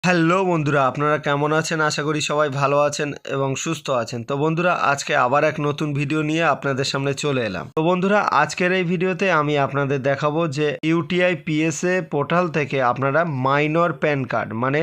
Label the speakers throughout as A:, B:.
A: Hello বন্ধুরা, আপনারা কেমন আছেন? আশা করি সবাই ভালো আছেন এবং সুস্থ আছেন। তো বন্ধুরা, আজকে আবার এক নতুন ভিডিও নিয়ে আপনাদের সামনে চলে এলাম। তো বন্ধুরা, আজকের এই ভিডিওতে আমি আপনাদের দেখাবো যে ইউটিআই পিএসএ পোর্টাল থেকে আপনারা মাইনর প্যান কার্ড মানে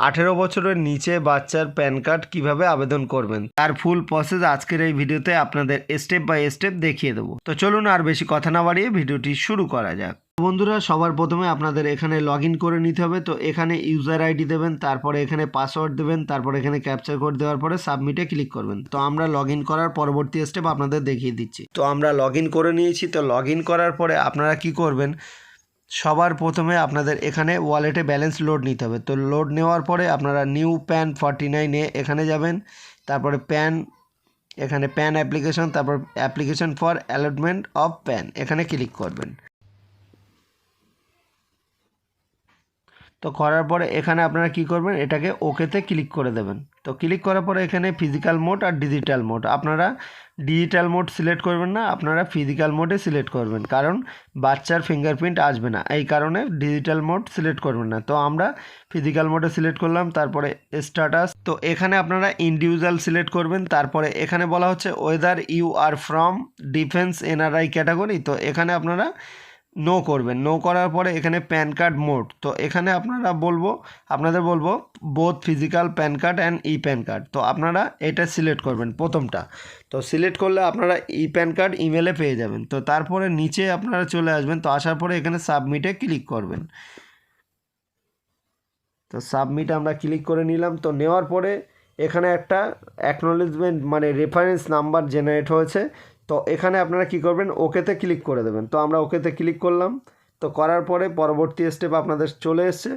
A: 18 বছরের নিচে বাচ্চার প্যান কার্ড কীভাবে আবেদন করবেন তার ফুল প্রসেস আজকের এই ভিডিওতে আপনাদের স্টেপ বাই স্টেপ দেখিয়ে দেবো। তো চলুন আর বেশি কথা না বাড়িয়ে ভিডিওটি শুরু করা যাক। বন্ধুরা, সবার প্রথমে আপনাদের এখানে লগ ইন করে নিতে হবে। তো এখানে ইউজার আইডি দেবেন, তারপরে এখানে পাসওয়ার্ড দেবেন, তারপরে এখানে ক্যাপচার কোড দেওয়ার পরে সাবমিটে ক্লিক করবেন। তো আমরা লগ ইন করার পরবর্তী স্টেপ আপনাদের দেখিয়ে দিচ্ছি। তো আমরা লগ ইন করে নিয়েছি। তো লগ ইন করার পরে আপনারা কি করবেন, সবার প্রথমে আপনাদের এখানে ওয়ালেটে ব্যালেন্স লোড নিতে হবে। তো লোড নেওয়ার পরে আপনারা নিউ প্যান 49 এখানে যাবেন, তারপরে প্যান এখানে প্যান অ্যাপ্লিকেশন, তারপর application for allotment of pan এখানে ক্লিক করবেন। তো করার পরে এখানে আপনারা কি করবেন, এটাকে ওকেতে ক্লিক করে দেবেন। তো ক্লিক করার পরে এখানে ফিজিক্যাল মোড আর ডিজিটাল মোড, আপনারা ডিজিটাল মোড সিলেক্ট করবেন না, আপনারা ফিজিক্যাল মোডে সিলেক্ট করবেন, কারণ বাচ্চার ফিঙ্গারপ্রিন্ট আসবে না, এই কারণে ডিজিটাল মোড সিলেক্ট করবেন না। তো আমরা ফিজিক্যাল মোডে সিলেক্ট করলাম। তারপরে স্ট্যাটাস, তো এখানে আপনারা ইন্ডিভিজুয়াল সিলেক্ট করবেন। তারপরে এখানে বলা হচ্ছে whether you are from defence NRI category, তো এখানে আপনারা নো করবেন। নো করার পরে এখানে প্যান কার্ড মোড, তো এখানে আপনাদের বলবো both physical pan card and E pan card, তো আপনারা এটা সিলেক্ট করবেন প্রথমটা। তো সিলেক্ট করলে আপনারা ই প্যান কার্ড ইমেলে পেয়ে যাবেন। তো তারপরে নিচে আপনারা চলে আসবেন। তো আসার পরে এখানে সাবমিটে ক্লিক করবেন। তো সাবমিট আমরা ক্লিক করে নিলাম। তো নেওয়ার পরে এখানে একটা অ্যাকনোলেজমেন্ট মানে রেফারেন্স নাম্বার জেনারেট হয়েছে। তো এখানে আপনারা কি করবেন, ওকেতে ক্লিক করে দেবেন। তো আমরা ওকেতে ক্লিক করলাম। তো করার পরে পরবর্তী স্টেপ আপনাদের চলে এসছে।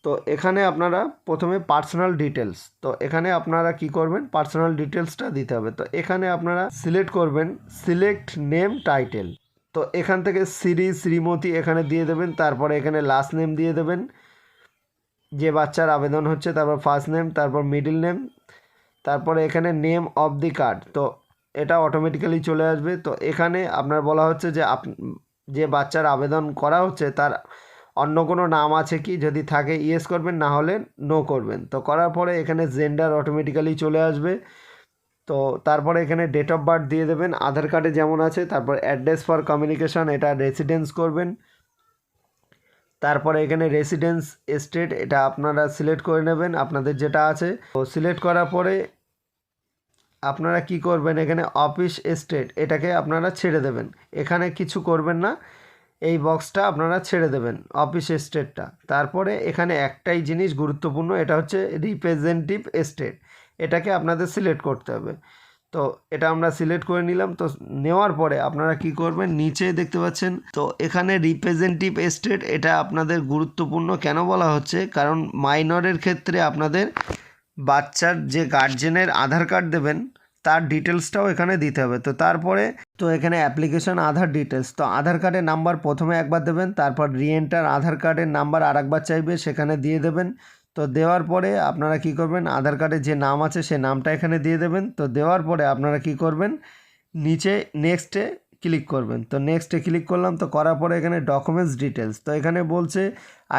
A: তো এখানে আপনারা প্রথমে পার্সোনাল ডিটেলস, তো এখানে আপনারা কি করবেন, পার্সোনাল ডিটেলসটা দিতে হবে। তো এখানে আপনারা সিলেক্ট করবেন সিলেক্ট নেম টাইটেল। তো এখান থেকে শ্রীমতী এখানে দিয়ে দেবেন। তারপরে এখানে লাস্ট নেম দিয়ে দেবেন যে বাচ্চার আবেদন হচ্ছে, তারপর ফার্স্ট নেম, তারপর মিডল নেম, তারপরে এখানে নেম অফ দি কার্ড, তো এটা অটোমেটিক্যালি চলে আসবে। তো এখানে আপনার বলা হচ্ছে যে যে বাচ্চার আবেদন করা হচ্ছে তার অন্য কোনো নাম আছে কি, যদি থাকে ইয়েস করবেন, না হলে নো করবেন। তো করার পরে এখানে জেন্ডার অটোমেটিক্যালি চলে আসবে। তো তারপরে এখানে ডেট অফ বার্থ দিয়ে দেবেন আধার কার্ডে যেমন আছে। তারপর অ্যাড্রেস ফর কমিউনিকেশন, এটা রেসিডেন্স করবেন। তারপরে এখানে রেসিডেন্স স্টেট, এটা আপনারা সিলেক্ট করে নেবেন আপনাদের যেটা আছে। তো সিলেক্ট করার পরে আপনারা কি করবেন, এখানে অফিস স্টেট এটাকে আপনারা ছেড়ে দেবেন, এখানে কিছু করবেন না, এই বক্সটা আপনারা ছেড়ে দেবেন অফিস স্টেটটা। তারপরে এখানে একটাই জিনিস গুরুত্বপূর্ণ, এটা হচ্ছে রিপ্রেজেন্টেটিভ স্টেট, এটাকে আপনাদের সিলেক্ট করতে হবে। তো এটা আমরা সিলেক্ট করে নিলাম। তো নেওয়ার পরে আপনারা কি করবেন, নিচে দেখতে পাচ্ছেন তো এখানে রিপ্রেজেন্টেটিভ স্টেট, এটা আপনাদের গুরুত্বপূর্ণ কেন বলা হচ্ছে, কারণ মাইনরের ক্ষেত্রে আপনাদের বাচ্চার যে গার্জেনের আধার কার্ড দেবেন তার ডিটেলসটাও এখানে দিতে হবে। তো তারপরে তো এখানে অ্যাপ্লিকেশন আধার ডিটেলস, তো আধার কার্ডের নাম্বার প্রথমে একবার দেবেন, তারপর রিএন্টার আধার কার্ডের নাম্বার আরেকবার চাইবে, সেখানে দিয়ে দেবেন। তো দেওয়ার পরে আপনারা কি করবেন, আধার কার্ডে যে নাম আছে সে নামটা এখানে দিয়ে দেবেন। তো দেওয়ার পরে আপনারা কি করবেন, নিচে নেক্সটে ক্লিক করবেন। তো নেক্সটে ক্লিক করলাম। তো করার পরে এখানে ডকুমেন্টস ডিটেলস, তো এখানে বলছে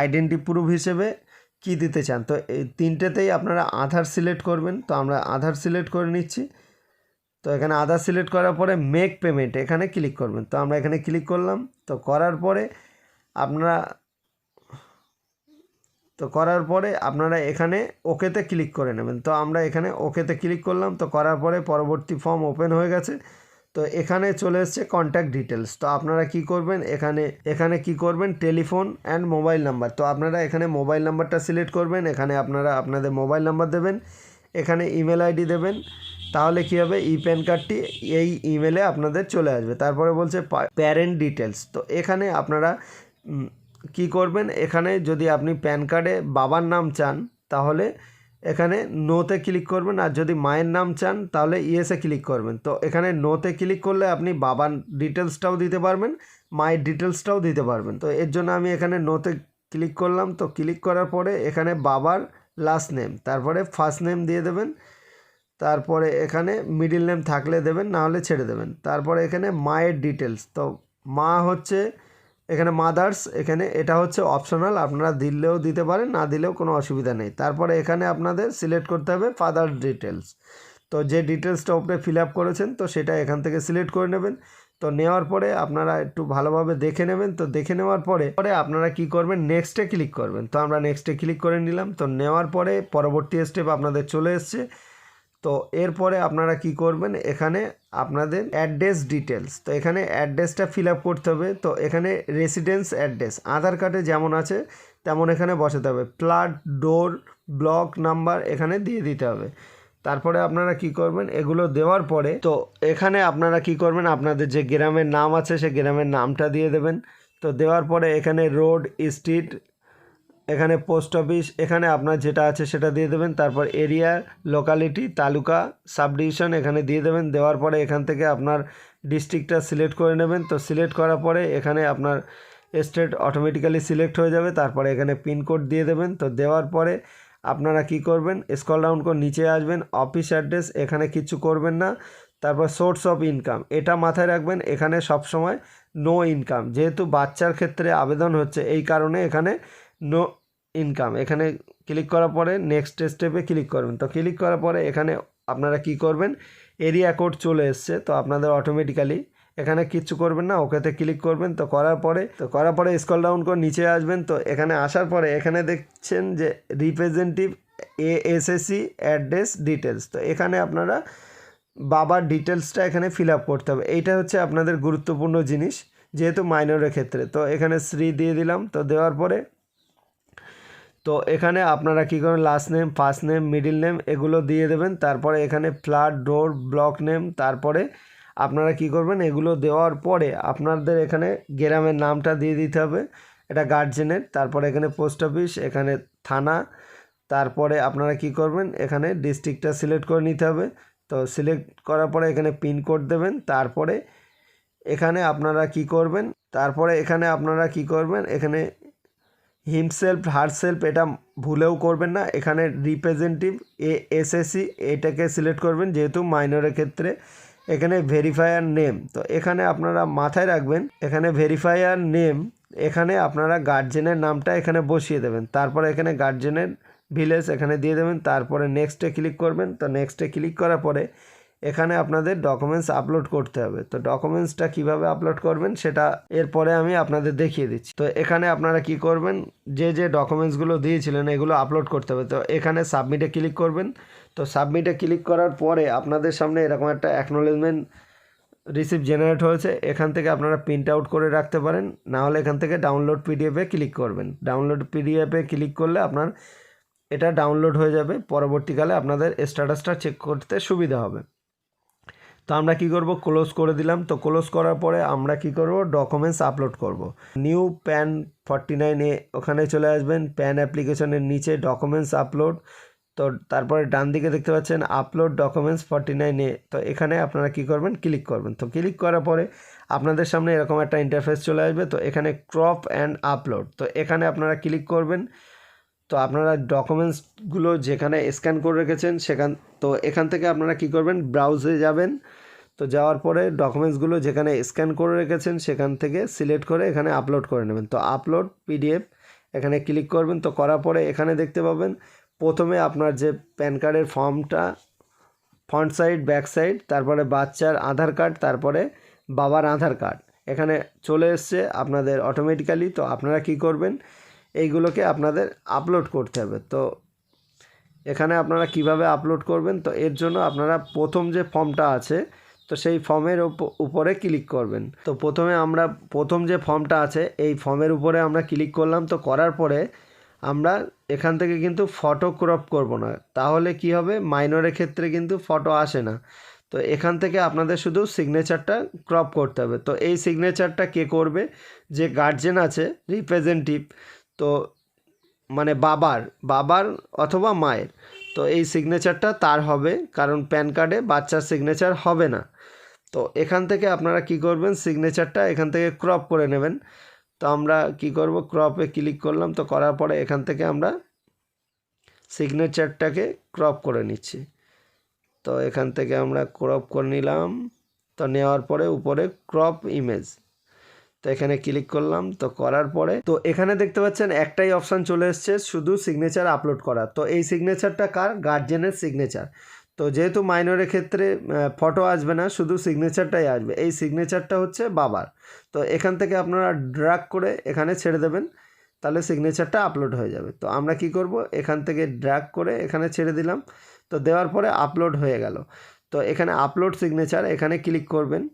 A: আইডেন্টি প্রুফ হিসেবে কি দিতে চান। তো এই তিনটেতেই আপনারা আধার সিলেক্ট করবেন। তো আমরা আধার সিলেক্ট করে নিচ্ছি। তো এখানে আধার সিলেক্ট করার পরে মেক পেমেন্ট এখানে ক্লিক করবেন। তো আমরা এখানে ক্লিক করলাম। তো করার পরে আপনারা এখানে ওকেতে ক্লিক করে নেবেন। তো আমরা এখানে ওকেতে ক্লিক করলাম। তো করার পরে পরবর্তী ফর্ম ওপেন হয়ে গেছে। তো এখানে চলে এসছে কন্ট্যাক্ট ডিটেলস, তো আপনারা কি করবেন, এখানে কি করবেন, টেলিফোন অ্যান্ড মোবাইল নাম্বার, তো আপনারা এখানে মোবাইল নাম্বারটা সিলেক্ট করবেন। এখানে আপনারা আপনাদের মোবাইল নাম্বার দেবেন, এখানে ইমেল আইডি দেবেন, তাহলে কী হবে, ই প্যান কার্ডটি এই ইমেলে আপনাদের চলে আসবে। তারপরে বলছে প্যারেন্ট ডিটেলস, তো এখানে আপনারা কি করবেন, এখানে যদি আপনি প্যান কার্ডে বাবার নাম চান তাহলে এখানে নোতে ক্লিক করবেন, আর যদি মায়ের নাম চান তাহলে ইয়েসে ক্লিক করবেন। তো এখানে নোতে ক্লিক করলে আপনি বাবার ডিটেলসটাও দিতে পারবেন, মায়ের ডিটেলসটাও দিতে পারবেন। তো এর জন্য আমি এখানে নোতে ক্লিক করলাম। তো ক্লিক করার পরে এখানে বাবার লাস্ট নেম, তারপরে ফার্স্ট নেম দিয়ে দেবেন, তারপরে এখানে মিডিল নেম থাকলে দেবেন, না হলে ছেড়ে দেবেন। তারপরে এখানে মায়ের ডিটেলস, তো মা হচ্ছে এখানে মাদার্স, এখানে এটা হচ্ছে অপশনাল, আপনারা দিলেও দিতে পারেন, না দিলেও কোনো অসুবিধা নেই। তারপরে এখানে আপনাদের সিলেক্ট করতে হবে ফাদার ডিটেলস। তো যে ডিটেলসটা উপরে ফিল আপ করেছেন তো সেটা এখান থেকে সিলেক্ট করে নেবেন। তো নেওয়ার পরে আপনারা একটু ভালোভাবে দেখে নেবেন। তো দেখে নেওয়ার পরে আপনারা কি করবেন, নেক্সটে ক্লিক করবেন। তো আমরা নেক্সটে ক্লিক করে নিলাম। তো নেওয়ার পরে পরবর্তী স্টেপ আপনাদের চলে এসছে। তো এরপরে আপনারা কি করবেন, এখানে আপনাদের অ্যাড্রেস ডিটেলস, তো এখানে অ্যাড্রেসটা ফিল আপ করতে হবে। তো এখানে রেসিডেন্স অ্যাড্রেস আধার কার্ডে যেমন আছে তেমন এখানে বসাতে হবে। ফ্ল্যাট, ডোর, ব্লক নাম্বার এখানে দিয়ে দিতে হবে। তারপরে আপনারা কি করবেন, এগুলো দেওয়ার পরে তো এখানে আপনারা কি করবেন, আপনাদের যে গ্রামের নাম আছে সে গ্রামের নামটা দিয়ে দেবেন। তো দেওয়ার পরে এখানে রোড, স্ট্রিট, এখানে পোস্ট অফিস, এখানে আপনার যেটা আছে সেটা দিয়ে দেবেন। তারপর এরিয়া, লোকালিটি, তালুকা, সাবডিভিশন এখানে দিয়ে দেবেন। দেওয়ার পরে এখান থেকে আপনার ডিস্ট্রিক্টটা সিলেক্ট করে নেবেন। তো সিলেক্ট করার পরে এখানে আপনার স্টেট অটোমেটিক্যালি সিলেক্ট হয়ে যাবে। তারপরে এখানে পিনকোড দিয়ে দেবেন। তো দেওয়ার পরে আপনারা কি করবেন, স্ক্রল ডাউন করে নিচে আসবেন, অফিস অ্যাড্রেস এখানে কিছু করবেন না। তারপর সোর্স অফ ইনকাম এটা মাথায় রাখবেন, এখানে সবসময় নো ইনকাম, যেহেতু বাচ্চার ক্ষেত্রে আবেদন হচ্ছে এই কারণে এখানে নো ইনকাম। এখানে ক্লিক করার পরে নেক্সট স্টেপে ক্লিক করবেন। তো ক্লিক করার পরে এখানে আপনারা কি করবেন, এরিয়া কোড চলে এসছে। তো আপনাদের অটোমেটিক্যালি এখানে কিচ্ছু করবেন না, ওকেতে ক্লিক করবেন। তো করার পরে স্ক্রল ডাউন করে নিচে আসবেন। তো এখানে আসার পরে এখানে দেখছেন যে রিপ্রেজেন্টেটিভ এএসএসসি অ্যাড্রেস ডিটেলস, তো এখানে আপনারা বাবার ডিটেলসটা এখানে ফিল আপ করতে হবে। এইটা হচ্ছে আপনাদের গুরুত্বপূর্ণ জিনিস যেহেতু মাইনরের ক্ষেত্রে। তো এখানে শ্রী দিয়ে দিলাম। তো দেওয়ার পরে তো এখানে আপনারা কী করেন, last name, first name, middle name এগুলো দিয়ে দেবেন। তারপরে এখানে ফ্ল্যাট, ডোর, ব্লক নেম, তারপরে আপনারা কি করবেন, এগুলো দেওয়ার পরে আপনাদের এখানে গ্রামের নামটা দিয়ে দিতে হবে, এটা গার্জেনের। তারপরে এখানে পোস্ট অফিস, এখানে থানা, তারপরে আপনারা কি করবেন, এখানে ডিস্ট্রিক্টটা সিলেক্ট করে নিতে হবে। তো সিলেক্ট করার পরে এখানে পিনকোড দেবেন। তারপরে এখানে আপনারা কি করবেন, এখানে হিমসেলফ, হারসেলফ এটা ভুলেও করবেন না। এখানে রিপ্রেজেন্টেটিভ এএসএসসি এটাকে সিলেক্ট করবেন যেহেতু মাইনরের ক্ষেত্রে। এখানে ভেরিফায়ার নেম, তো এখানে আপনারা মাথায় রাখবেন, এখানে ভেরিফায়ার নেম এখানে আপনারা গার্জেনের নামটা এখানে বসিয়ে দেবেন। তারপরে এখানে গার্জেনের ভিলেজ এখানে দিয়ে দেবেন। তারপরে নেক্সটে ক্লিক করবেন। তো নেক্সটে ক্লিক করার পরে এখানে আপনাদের ডকুমেন্টস আপলোড করতে হবে। তো ডকুমেন্টসটা কিভাবে আপলোড করবেন সেটা এরপরে আমি আপনাদের দেখিয়ে দিচ্ছি। তো এখানে আপনারা কি করবেন, যে ডকুমেন্টসগুলো দিয়েছিলেন এগুলো আপলোড করতে হবে। তো এখানে সাবমিটে ক্লিক করবেন। তো সাবমিটে ক্লিক করার পরে আপনাদের সামনে এরকম একটা অ্যাকনোলেজমেন্ট রিসিপ্ট জেনারেট হয়েছে। এখান থেকে আপনারা প্রিন্ট আউট করে রাখতে পারেন, না হলে এখান থেকে ডাউনলোড পিডিএফে ক্লিক করবেন। ডাউনলোড পিডিএফে ক্লিক করলে আপনার এটা ডাউনলোড হয়ে যাবে, পরবর্তীকালে আপনাদের স্ট্যাটাসটা চেক করতে সুবিধা হবে। তো আমরা কি করব, ক্লোজ করে দিলাম। তো ক্লোজ করার পরে আমরা কি করব, ডকুমেন্টস আপলোড করব। নিউ প্যান 49A ওখানে চলে আসবেন, প্যান অ্যাপ্লিকেশনের নিচে ডকুমেন্টস আপলোড। তো তারপরে ডান দিকে দেখতে পাচ্ছেন আপলোড ডকুমেন্টস 49A, তো এখানে আপনারা কি করবেন, ক্লিক করবেন। তো ক্লিক করার পরে আপনাদের সামনে এরকম একটা ইন্টারফেস চলে আসবে। তো এখানে ক্রপ অ্যান্ড আপলোড, তো এখানে আপনারা ক্লিক করবেন। তো আপনারা ডকুমেন্টসগুলো যেখানে স্ক্যান করে রেখেছেন তো এখান থেকে আপনারা কি করবেন, ব্রাউজে যাবেন। তো যাওয়ার পরে ডকুমেন্টসগুলো যেখানে স্ক্যান করে রেখেছেন সেখান থেকে সিলেক্ট করে এখানে আপলোড করে নেবেন। তো আপলোড পিডিএফ এখানে ক্লিক করবেন। তো করার পরে এখানে দেখতে পাবেন প্রথমে আপনার যে প্যান কার্ডের ফর্মটা, ফ্রন্ট সাইড, ব্যাক সাইড, তারপরে বাচ্চার আধার কার্ড, তারপরে বাবার আধার কার্ড এখানে চলে এসছে আপনাদের অটোমেটিক্যালি। তো আপনারা কি করবেন, এইগুলোকে আপনাদের আপলোড করতে হবে। তো এখানে আপনারা কিভাবে আপলোড করবেন, তো এর জন্য আপনারা প্রথম যে ফর্মটা আছে তো সেই ফর্মের উপরে ক্লিক করবেন। তো প্রথম যে ফর্মটা আছে এই ফর্মের উপরে আমরা ক্লিক করলাম। তো করার পরে আমরা এখান থেকে কিন্তু ফটো ক্রপ করব না, তাহলে কি হবে, মাইনরের ক্ষেত্রে কিন্তু ফটো আসে না। তো এখান থেকে আপনাদের শুধু সিগনেচারটা ক্রপ করতে হবে। তো এই সিগনেচারটা কে করবে, যে গার্জেন আছে রিপ্রেজেন্টেটিভ, তো মানে বাবার অথবা মায়ের, তো এই সিগনেচারটা তার হবে, কারণ প্যান কার্ডে বাচ্চার সিগনেচার হবে না। তো এখান থেকে আপনারা কি করবেন, সিগনেচারটা এখান থেকে ক্রপ করে নেবেন। তো আমরা কি করব, ক্রপে ক্লিক করলাম। তো করার পরে এখান থেকে আমরা সিগনেচারটাকে ক্রপ করে নিচ্ছি। তো এখান থেকে আমরা ক্রপ করে নিলাম। তো নেওয়ার পরে উপরে ক্রপ ইমেজ, তো তো এখানে ক্লিক করলাম। তো করার পরে তো এখানে দেখতে পাচ্ছেন একটাই অপশান চলে এসছে, শুধু সিগনেচার আপলোড করা। তো এই সিগনেচারটা কার? গার্জিয়ানের সিগনেচার। তো যেহেতু মাইনরের ক্ষেত্রে ফটো আসবে না, শুধু সিগনেচারটাই আসবে। এই সিগনেচারটা হচ্ছে বাবার। তো এখান থেকে আপনারা ড্র্যাগ করে এখানে ছেড়ে দেবেন, তাহলে সিগনেচারটা আপলোড হয়ে যাবে। তো আমরা কি করব, এখান থেকে ড্র্যাগ করে এখানে ছেড়ে দিলাম। তো দেওয়ার পরে আপলোড হয়ে গেল। তো এখানে আপলোড সিগনেচার, এখানে ক্লিক করবেন।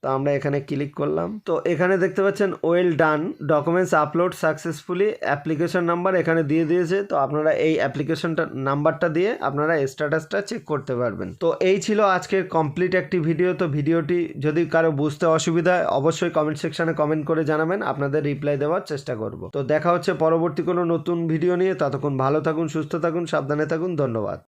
A: তো আমরা এখানে ক্লিক করলাম। তো এখানে দেখতে পাচ্ছেন well done, documents upload successfully, application number এখানে দিয়ে দিয়েছে। তো আপনারা এই অ্যাপ্লিকেশনটা নাম্বারটা দিয়ে আপনারা স্ট্যাটাসটা চেক করতে পারবেন। তো এই ছিল আজকের কমপ্লিট একটি ভিডিও। তো ভিডিওটি যদি কারো বুঝতে অসুবিধা হয় অবশ্যই কমেন্ট সেকশনে কমেন্ট করে জানাবেন, আপনাদের রিপ্লাই দেওয়ার চেষ্টা করব। তো দেখা হচ্ছে পরবর্তী কোনো নতুন ভিডিও নিয়ে। ততক্ষণ ভালো থাকুন, সুস্থ থাকুন, সাবধানে থাকুন। ধন্যবাদ।